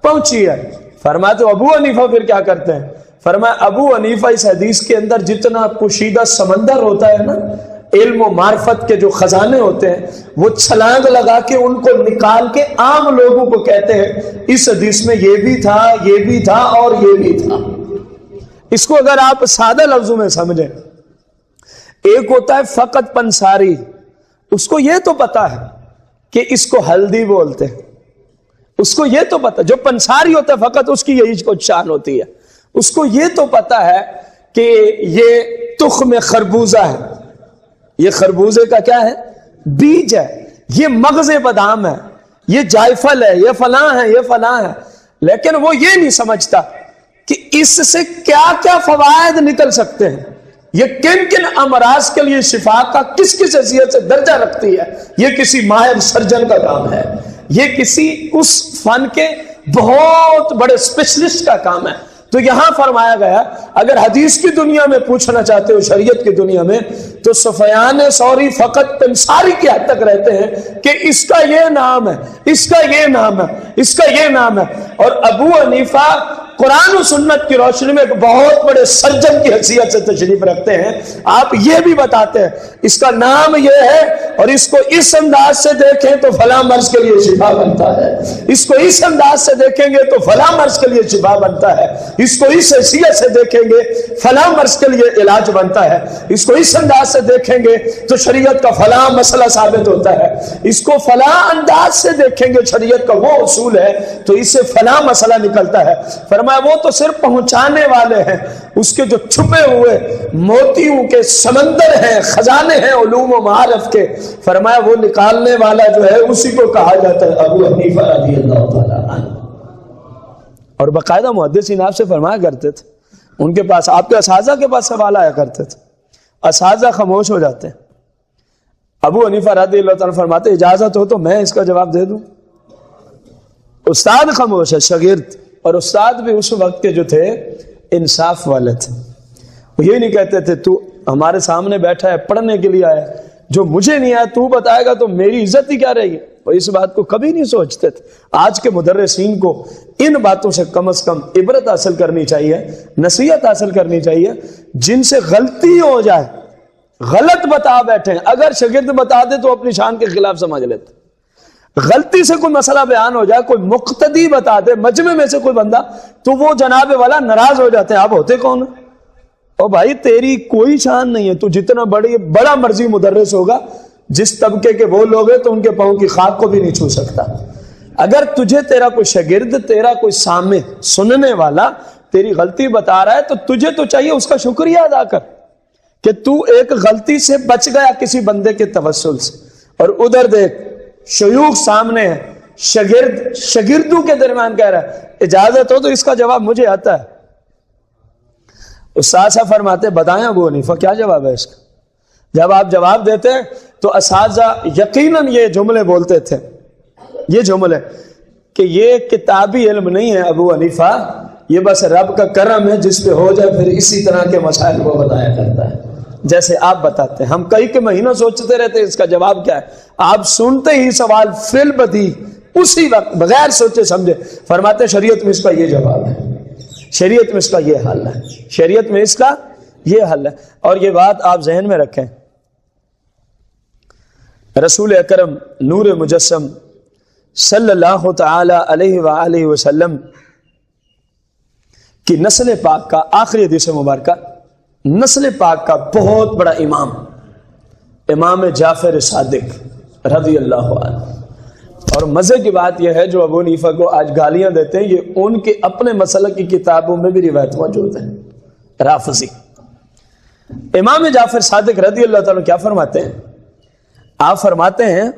Speaker 1: پہنچی ہے. فرماتے ابو حنیفہ پھر کیا کرتے ہیں؟ فرمایا ابو حنیفہ اس حدیث کے اندر جتنا پوشیدہ سمندر ہوتا ہے نا، علم و معرفت کے جو خزانے ہوتے ہیں، وہ چھلانگ لگا کے ان کو نکال کے عام لوگوں کو کہتے ہیں اس حدیث میں یہ بھی تھا، یہ بھی تھا اور یہ بھی تھا. اس کو اگر آپ سادہ لفظوں میں سمجھیں، ایک ہوتا ہے فقط پنساری، اس کو یہ تو پتا ہے کہ اس کو ہلدی بولتے ہیں، اس کو یہ تو پتا، جو پنساری ہوتا ہے فقط اس کی یہی کچھ شان ہوتی ہے، اس کو یہ تو پتا ہے کہ یہ تخم خربوزہ ہے، یہ خربوزے کا کیا ہے؟ بیج ہے، یہ مغز بادام ہے، یہ جائفل ہے، یہ فلاں ہے، یہ فلاں ہے. لیکن وہ یہ نہیں سمجھتا کہ اس سے کیا کیا فوائد نکل سکتے ہیں، یہ کن کن امراض کے لیے شفا کا کس کس حیثیت سے درجہ رکھتی ہے. یہ کسی ماہر سرجن کا کام ہے، یہ کسی اس فن کے بہت بڑے اسپیشلسٹ کا کام ہے. تو یہاں فرمایا گیا اگر حدیث کی دنیا میں پوچھنا چاہتے ہو، شریعت کی دنیا میں، تو سفیان ثوری فقط پنساری کی حد تک رہتے ہیں کہ اس کا یہ نام ہے، اس کا یہ نام ہے، اس کا یہ نام ہے. اور ابو حنیفہ قرآن و سنت کی روشنی میں ایک بہت بڑے سرجن کی حیثیت سے تشریف رکھتے ہیں. آپ یہ بھی بتاتے ہیں اس کا نام یہ ہے اور اس کو اس انداز سے دیکھیں تو فلاں مرض کے لیے شفا بنتا ہے، اس کو اس انداز سے دیکھیں گے تو فلاں مرض کے لیے شفا بنتا ہے، اس کو اس حیثیت سے دیکھیں گے فلاں مرض کے لیے علاج بنتا ہے، اس کو اس انداز سے دیکھیں گے تو شریعت کا فلاں مسئلہ ثابت ہوتا ہے، اس کو فلاں انداز سے دیکھیں گے شریعت کا وہ اصول ہے تو اس سے فلاں مسئلہ نکلتا ہے. فرمایا وہ تو صرف پہنچانے والے ہیں، اس کے جو چھپے ہوئے موتیوں کے سمندر ہیں، خزانے ہیں علوم و معارف کے، فرمایا وہ نکالنے والا جو ہے اسی کو کہا جاتا ہے ابو حنیفہ رضی اللہ تعالیٰ عنہ. اور باقاعدہ محدثین آپ سے فرمایا کرتے تھے، ان کے پاس آپ کے اساتذہ کے پاس سوال آیا کرتے تھے، اساتذہ خاموش ہو جاتے ہیں. ابو حنیفہ رضی اللہ تعالیٰ فرماتے اجازت ہو تو میں اس کا جواب دے دوں. استاد خاموش ہے، شاگرد، اور استاد بھی اس وقت کے جو تھے انصاف والے تھے، وہ یہ نہیں کہتے تھے تو ہمارے سامنے بیٹھا ہے پڑھنے کے لیے آیا، جو مجھے نہیں آیا تو بتائے گا تو میری عزت ہی کیا رہے گی. وہ اس بات کو کبھی نہیں سوچتے تھے. آج کے مدرسین کو ان باتوں سے کم از کم عبرت حاصل کرنی چاہیے، نصیحت حاصل کرنی چاہیے. جن سے غلطی ہو جائے، غلط بتا بیٹھے، اگر شاگرد بتا دے تو اپنی شان کے خلاف سمجھ لیتے. غلطی سے کوئی مسئلہ بیان ہو جائے، کوئی مقتدی بتا دے مجمع میں سے کوئی بندہ، تو وہ جناب والا ناراض ہو جاتے ہیں. آپ ہوتے کون ہیں؟ او بھائی تیری کوئی شان نہیں ہے، تو جتنا بڑا مرضی مدرس ہوگا، جس طبقے کے وہ لوگ ہیں تو ان کے پاؤں کی خاک کو بھی نہیں چھو سکتا. اگر تجھے تیرا کوئی شاگرد، تیرا کوئی سامع سننے والا تیری غلطی بتا رہا ہے تو تجھے تو چاہیے اس کا شکریہ ادا کر کہ تو ایک غلطی سے بچ گیا کسی بندے کے توسل سے. اور ادھر دیکھ شیوخ سامنے ہے، شاگردوں کے درمیان کہہ رہا ہے اجازت ہو تو اس کا جواب مجھے آتا ہے. استاد صاحب فرماتے بتائیں ابو حنیفہ کیا جواب ہے اس کا. جب آپ جواب دیتے ہیں تو اساتذہ یقیناً یہ جملے بولتے تھے، یہ جملے کہ یہ کتابی علم نہیں ہے ابو حنیفہ، یہ بس رب کا کرم ہے، جس پہ ہو جائے پھر اسی طرح کے مسائل کو بتایا کرتا ہے جیسے آپ بتاتے ہیں. ہم کئی کے مہینوں سوچتے رہتے ہیں اس کا جواب کیا ہے، آپ سنتے ہی سوال فی البدیہہ اسی وقت بغیر سوچے سمجھے فرماتے شریعت میں اس کا یہ جواب ہے، شریعت میں اس کا یہ حل ہے، شریعت میں اس کا یہ حل ہے. اور یہ بات آپ ذہن میں رکھیں، رسول اکرم نور مجسم صلی اللہ تعالی علیہ وآلہ وسلم کی نسل پاک کا آخری حدیث مبارکہ، نسل پاک کا بہت بڑا امام، امام جعفر صادق رضی اللہ عنہ. اور مزے کی بات یہ ہے جو ابو حنیفہ کو آج گالیاں دیتے ہیں، یہ ان کے اپنے مسلک کی کتابوں میں بھی روایت موجود ہے. رافضی امام جعفر صادق رضی اللہ تعالیٰ کیا فرماتے ہیں؟ آپ فرماتے ہیں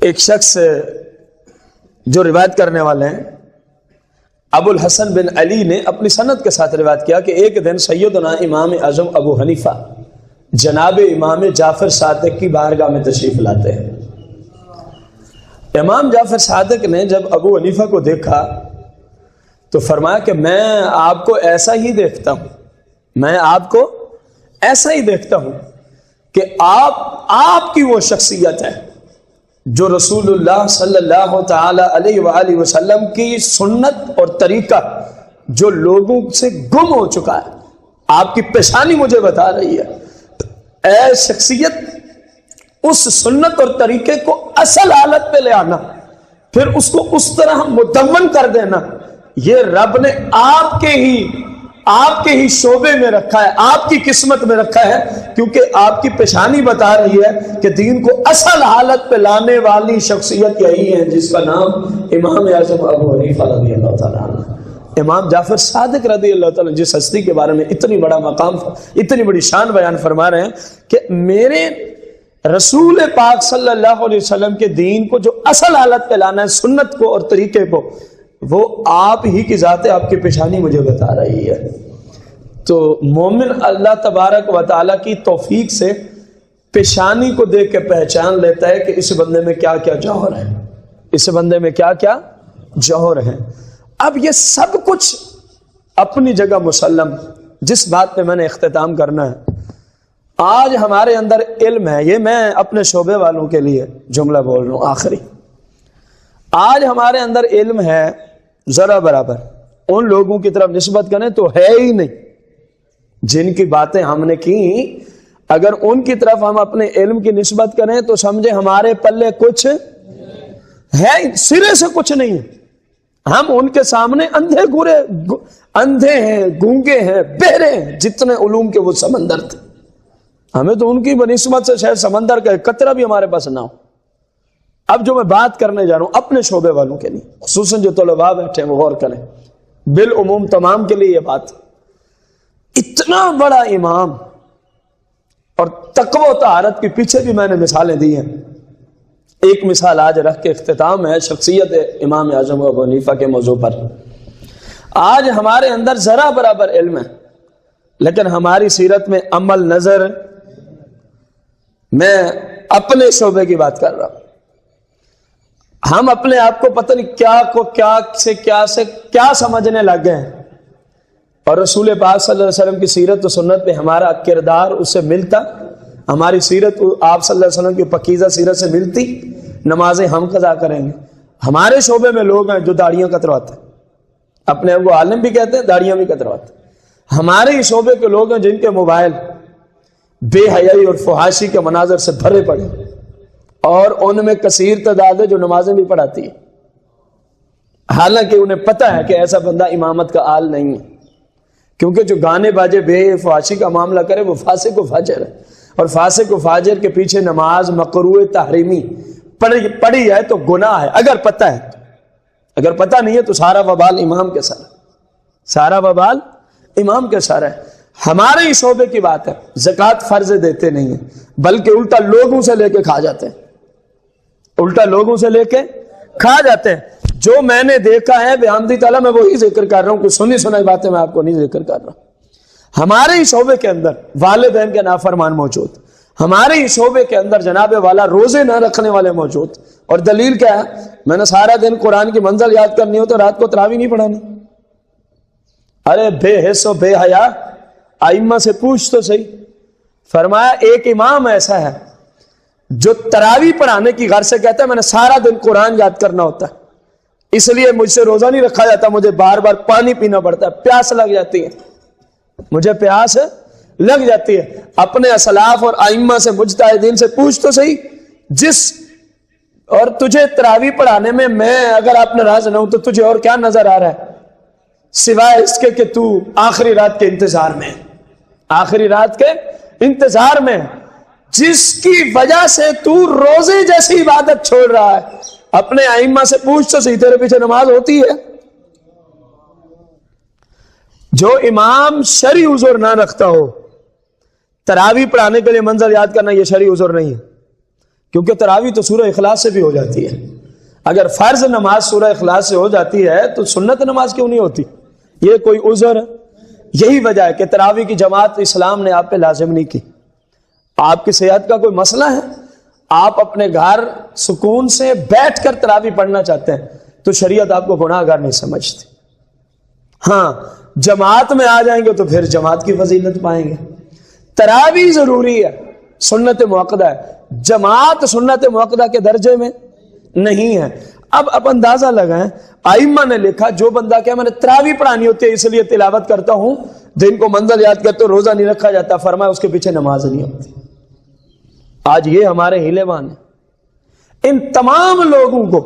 Speaker 1: ایک شخص جو روایت کرنے والے ہیں ابو الحسن بن علی نے اپنی سند کے ساتھ روایت کیا کہ ایک دن سیدنا امام اعظم ابو حنیفہ جناب امام جعفر صادق کی بارگاہ میں تشریف لاتے ہیں۔ امام جعفر صادق نے جب ابو حنیفہ کو دیکھا تو فرمایا کہ میں آپ کو ایسا ہی دیکھتا ہوں، میں آپ کو ایسا ہی دیکھتا ہوں کہ آپ کی وہ شخصیت ہے جو رسول اللہ صلی اللہ تعالی علیہ وآلہ وسلم کی سنت اور طریقہ جو لوگوں سے گم ہو چکا ہے، آپ کی پیشانی مجھے بتا رہی ہے۔ اے شخصیت، اس سنت اور طریقے کو اصل حالت پہ لے آنا، پھر اس کو اس طرح مدون کر دینا، یہ رب نے آپ کے ہی شعبے میں رکھا ہے، آپ کی قسمت میں رکھا ہے، کیونکہ آپ کی پیشانی بتا رہی ہے کہ دین کو اصل حالت پہ لانے والی شخصیت یہی ہے جس کا نام امام اعظم ابو حنیفہ رضی اللہ تعالیٰ عنہ۔ امام جعفر صادق رضی اللہ تعالیٰ جس ہستی کے بارے میں اتنی بڑا مقام، اتنی بڑی شان بیان فرما رہے ہیں کہ میرے رسول پاک صلی اللہ علیہ وسلم کے دین کو جو اصل حالت پہ لانا ہے، سنت کو اور طریقے کو، وہ آپ ہی کی ذات ہے، آپ کی پیشانی مجھے بتا رہی ہے۔ تو مومن اللہ تبارک و تعالیٰ کی توفیق سے پیشانی کو دیکھ کے پہچان لیتا ہے کہ اس بندے میں کیا کیا جوہر ہے، اس بندے میں کیا کیا جوہر ہے۔ اب یہ سب کچھ اپنی جگہ مسلم، جس بات پہ میں نے اختتام کرنا ہے، آج ہمارے اندر علم ہے، یہ میں اپنے شعبے والوں کے لیے جملہ بول رہا ہوں آخری، آج ہمارے اندر علم ہے ذرا برابر، ان لوگوں کی طرف نسبت کریں تو ہے ہی نہیں جن کی باتیں ہم نے کی، اگر ان کی طرف ہم اپنے علم کی نسبت کریں تو سمجھے ہمارے پلے کچھ ہے، سرے سے کچھ نہیں ہے، ہم ان کے سامنے اندھے ہیں، گونگے ہیں، بہرے ہیں، جتنے علوم کے وہ سمندر تھے، ہمیں تو ان کی بنسبت سے شاید سمندر کا ایک قطرہ بھی ہمارے پاس نہ ہو۔ اب جو میں بات کرنے جا رہا ہوں اپنے شعبے والوں کے لیے، خصوصاً جو طلباء بیٹھے ہیں وہ غور کریں، بالعموم تمام کے لیے یہ بات، اتنا بڑا امام اور تقوی و طہارت کے پیچھے بھی میں نے مثالیں دی ہیں۔ ایک مثال آج رکھ کے اختتام ہے شخصیت امام اعظم ابو حنیفہ کے موضوع پر۔ آج ہمارے اندر ذرا برابر علم ہے، لیکن ہماری سیرت میں عمل نظر، میں اپنے شعبے کی بات کر رہا ہوں، ہم اپنے آپ کو پتہ نہیں کیا سمجھنے لگ گئے ہیں، اور رسول پاک صلی اللہ علیہ وسلم کی سیرت و سنت پہ ہمارا کردار اس سے ملتا، ہماری سیرت آپ صلی اللہ علیہ وسلم کی پکیزہ سیرت سے ملتی، نمازیں ہم قضا کریں گے۔ ہمارے شعبے میں لوگ ہیں جو داڑیاں کترواتے ہیں، اپنے آپ کو عالم بھی کہتے ہیں، داڑیاں بھی کترواتے ہیں۔ ہمارے ہی شعبے کے لوگ ہیں جن کے موبائل بے حیائی اور فحاشی کے مناظر سے بھرے پڑے، اور ان میں کثیر تعداد ہے جو نمازیں بھی پڑھاتی ہے، حالانکہ انہیں پتہ ہے کہ ایسا بندہ امامت کا آل نہیں ہے، کیونکہ جو گانے باجے بے فحاشی کا معاملہ کرے وہ فاسق و فاجر ہے، اور فاسق و فاجر کے پیچھے نماز مکروہ تحریمی پڑھی ہے تو گناہ ہے، اگر پتہ ہے، اگر پتہ نہیں ہے تو سارا وبال امام کے سر، سارا وبال امام کے سر ہے۔ ہمارے ہی شعبے کی بات ہے، زکوٰۃ فرض دیتے نہیں ہیں، بلکہ الٹا لوگوں سے لے کے کھا جاتے ہیں، الٹا لوگوں سے لے کے کھا جاتے ہیں۔ جو میں نے دیکھا ہے بحمد تعالیٰ میں وہی ذکر کر رہا ہوں، کچھ سنی سنائی باتیں میں آپ کو نہیں ذکر کر رہا۔ ہمارے ہی شعبے کے اندر والدین کے نافرمان موجود، ہمارے ہی شعبے کے اندر جناب والا روزے نہ رکھنے والے موجود، اور دلیل کیا ہے؟ میں نے سارا دن قرآن کی منزل یاد کرنی ہو تو رات کو تراویح نہیں پڑھانی۔ ارے بے حس و بے حیا، ائمہ سے پوچھ تو صحیح۔ فرمایا ایک امام ایسا ہے جو تراویح پڑھانے کی غرض سے کہتا ہے میں نے سارا دن قرآن یاد کرنا ہوتا ہے، اس لیے مجھ سے روزہ نہیں رکھا جاتا، مجھے بار بار پانی پینا پڑتا ہے، پیاس لگ جاتی ہے، مجھے پیاس لگ جاتی ہے۔ اپنے اسلاف اور ائمہ سے مجتہدین سے پوچھ تو صحیح، اور تجھے تراویح پڑھانے میں اگر آپ ناراض نہ ہوں تو تجھے اور کیا نظر آ رہا ہے سوائے اس کے کہ تو آخری رات کے انتظار میں، آخری رات کے انتظار میں، جس کی وجہ سے تو روزے جیسی عبادت چھوڑ رہا ہے۔ اپنے ائمہ سے پوچھ تو صحیح، تیرے پیچھے نماز ہوتی ہے؟ جو امام شرعی عذر نہ رکھتا ہو، تراویح پڑھانے کے لیے منزل یاد کرنا یہ شرعی عذر نہیں ہے، کیونکہ تراویح تو سورہ اخلاص سے بھی ہو جاتی ہے۔ اگر فرض نماز سورہ اخلاص سے ہو جاتی ہے تو سنت نماز کیوں نہیں ہوتی؟ یہ کوئی عذر ہے؟ یہی وجہ ہے کہ تراویح کی جماعت اسلام نے آپ پہ لازم نہیں کی. آپ کی صحت کا کوئی مسئلہ ہے، آپ اپنے گھر سکون سے بیٹھ کر تراویح پڑھنا چاہتے ہیں تو شریعت آپ کو گناہ گار نہیں سمجھتی. ہاں جماعت میں آ جائیں گے تو پھر جماعت کی فضیلت پائیں گے. تراویح ضروری ہے، سنت مؤکدہ ہے، جماعت سنت مؤکدہ کے درجے میں نہیں ہے. اب اندازہ لگائیں، ائمہ نے لکھا جو بندہ کہ میں نے تراویح پڑھانی ہوتی ہے اس لیے تلاوت کرتا ہوں، دن کو منزل یاد کرتے روزہ نہیں رکھا جاتا، فرمایا اس کے پیچھے نماز نہیں ہوتی. آج یہ ہمارے ہیلے بان ہیں. ان تمام لوگوں کو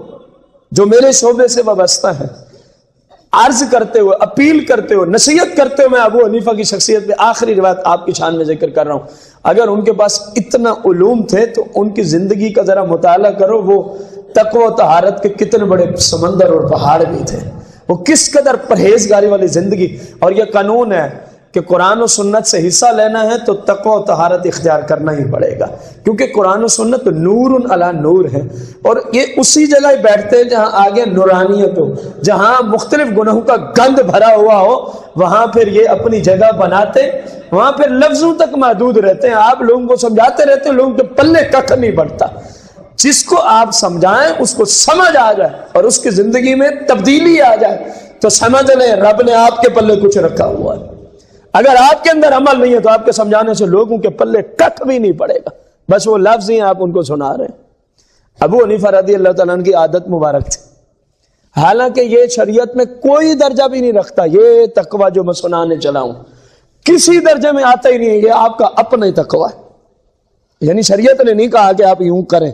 Speaker 1: جو میرے شعبے سے وابستہ ہیں، عرض کرتے ہوئے، اپیل کرتے ہوئے، نصیحت کرتے ہوئے میں ابو حنیفہ کی شخصیت پہ آخری روایت آپ کی شان میں ذکر کر رہا ہوں. اگر ان کے پاس اتنا علوم تھے تو ان کی زندگی کا ذرا مطالعہ کرو، وہ تقوی و طہارت کے کتنے بڑے سمندر اور پہاڑ بھی تھے، وہ کس قدر پرہیزگاری والی زندگی. اور یہ قانون ہے کہ قرآن و سنت سے حصہ لینا ہے تو تقوی و طہارت اختیار کرنا ہی پڑے گا، کیونکہ قرآن و سنت نور علی نور ہے. اور یہ اسی جگہ ہی بیٹھتے ہیں جہاں آگے نورانیت ہو، جہاں مختلف گناہوں کا گند بھرا ہوا ہو، وہاں پھر یہ اپنی جگہ بناتے، وہاں پھر لفظوں تک محدود رہتے ہیں. آپ لوگوں کو سمجھاتے رہتے ہیں، لوگوں کے پلے ککھ نہیں پڑتا. جس کو آپ سمجھائیں اس کو سمجھ آ جائے اور اس کی زندگی میں تبدیلی آ جائے تو سمجھ لیں رب نے آپ کے پلے کچھ رکھا ہوا ہے. اگر آپ کے اندر عمل نہیں ہے تو آپ کے سمجھانے سے لوگوں کے پلے ککھ بھی نہیں پڑے گا، بس وہ لفظ ہی آپ ان کو سنا رہے ہیں. ابو حنیفہ رضی اللہ تعالیٰ عنہ کی عادت مبارک تھی، حالانکہ یہ شریعت میں کوئی درجہ بھی نہیں رکھتا. یہ تقوی جو میں سنانے چلا ہوں کسی درجے میں آتا ہی نہیں ہے، یہ آپ کا اپنا ہی تقوی ہے. یعنی شریعت نے نہیں کہا کہ آپ یوں کریں.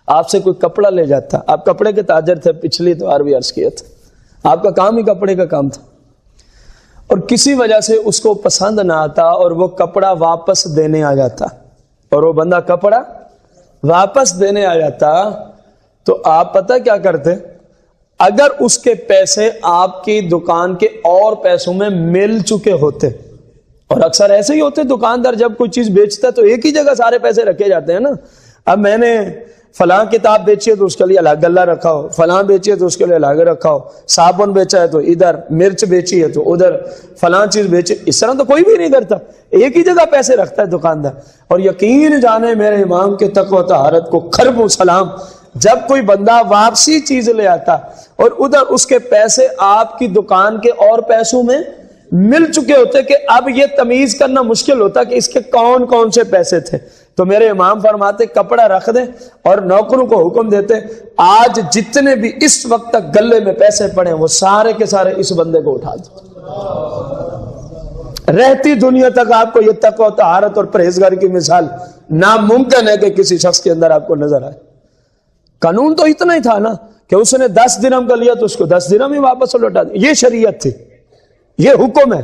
Speaker 1: آپ سے کوئی کپڑا لے جاتا، آپ کپڑے کے تاجر تھے، پچھلی اتوار بھی عرض کیا تھا، آپ کا کام ہی کپڑے کا کام تھا، اور کسی وجہ سے اس کو پسند نہ آتا اور وہ کپڑا واپس دینے آ جاتا، اور وہ بندہ کپڑا واپس دینے آ جاتا تو آپ پتہ کیا کرتے؟ اگر اس کے پیسے آپ کی دکان کے اور پیسوں میں مل چکے ہوتے، اور اکثر ایسے ہی ہوتے، دکاندار جب کوئی چیز بیچتا تو ایک ہی جگہ سارے پیسے رکھے جاتے ہیں نا. اب میں نے فلاں کتاب بیچی ہے تو اس کے لیے الگ گلہ رکھا ہو، فلاں بیچی ہے تو اس کے لیے الگ رکھا ہو، صابن بیچا ہے تو ادھر، مرچ بیچی ہے تو ادھر، فلاں چیز بیچی. اس طرح تو کوئی بھی نہیں کرتا، ایک ہی جگہ پیسے رکھتا ہے دکاندار. اور یقین جانے میرے امام کے تقوی و طہارت کو خرب و سلام، جب کوئی بندہ واپسی چیز لے آتا اور ادھر اس کے پیسے آپ کی دکان کے اور پیسوں میں مل چکے ہوتے کہ اب یہ تمیز کرنا مشکل ہوتا کہ اس کے کون کون سے پیسے تھے، تو میرے امام فرماتے کپڑا رکھ دیں اور نوکروں کو حکم دیتے آج جتنے بھی اس وقت تک گلے میں پیسے پڑے وہ سارے کے سارے اس بندے کو اٹھا دو. رہتی دنیا تک آپ کو یہ تقوی و طہارت اور پرہیزگاری کی مثال ناممکن ہے کہ کسی شخص کے اندر آپ کو نظر آئے. قانون تو اتنا ہی تھا نا کہ اس نے 10 درہم کا لیا تو اس کو 10 درہم ہی واپس لوٹا دیا. یہ شریعت تھی، یہ حکم ہے،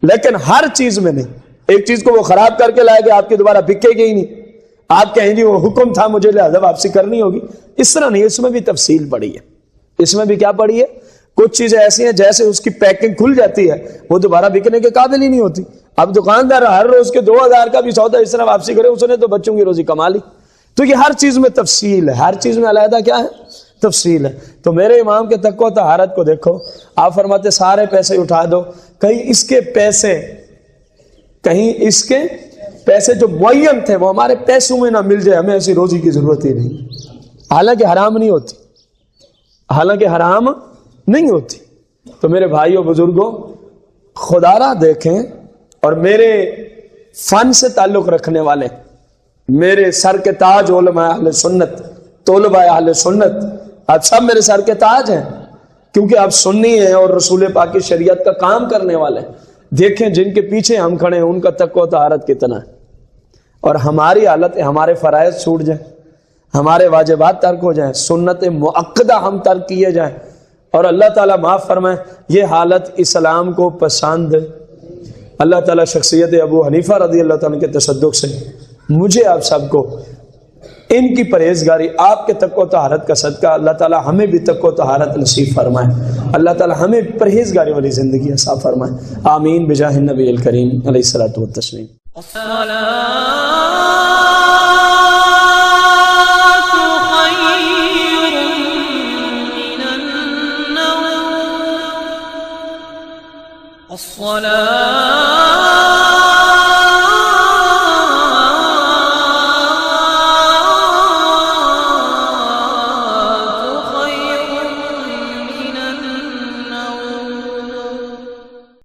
Speaker 1: لیکن ہر چیز میں نہیں. ایک چیز کو وہ خراب کر کے لائے گا، آپ کی دوبارہ بکے گی ہی نہیں، آپ کہیں گے وہ حکم تھا مجھے لہذا واپسی کرنی ہوگی. اس طرح نہیں، اس میں بھی تفصیل پڑی ہے. اس میں بھی کیا پڑی ہے؟ کچھ چیزیں ایسی ہیں جیسے اس کی پیکنگ کھل جاتی ہے وہ دوبارہ بکنے کے قابل ہی نہیں ہوتی. اب دکاندار ہر روز کے 2000 کا بھی سودا اس طرح واپسی کرے، اس نے تو بچوں کی روزی کما لی. تو یہ ہر چیز میں تفصیل ہے، ہر چیز میں علیحدہ کیا ہے؟ تفصیل ہے. تو میرے امام کے تقوی و طہارت کو دیکھو، آپ فرماتے سارے پیسے اٹھا دو، کہیں اس کے پیسے جو معین تھے وہ ہمارے پیسوں میں نہ مل جائے، ہمیں ایسی روزی کی ضرورت ہی نہیں. حالانکہ حرام نہیں ہوتی، حالانکہ حرام نہیں ہوتی. تو میرے بھائیوں بزرگوں، خدا را دیکھیں، اور میرے فن سے تعلق رکھنے والے، میرے سر کے تاج علماء اہل سنت، طلباء اہل سنت، آپ سب میرے سر کے تاج ہیں کیونکہ آپ سنی ہیں اور رسول پاک کی شریعت کا کام کرنے والے. دیکھیں جن کے پیچھے ہم کھڑے ہیں ان کا تقوی و طہارت کتنا ہے، اور ہماری حالت ہے ہمارے فرائض چھوٹ جائیں، ہمارے واجبات ترک ہو جائیں، سنت مؤکدہ ہم ترک کیے جائیں، اور اللہ تعالیٰ معاف فرمائے. یہ حالت اسلام کو پسند ہے. اللہ تعالیٰ شخصیت ابو حنیفہ رضی اللہ تعالیٰ کے تصدق سے مجھے آپ سب کو ان کی پرہیزگاری، آپ کے تقوی و طہارت کا صدقہ اللہ تعالیٰ ہمیں بھی تقوی و طہارت نصیب فرمائے. اللہ تعالیٰ ہمیں پرہیزگاری والی زندگی عطا فرمائے. آمین بجاہ النبی الکریم علیہ الصلوۃ والتسلیم.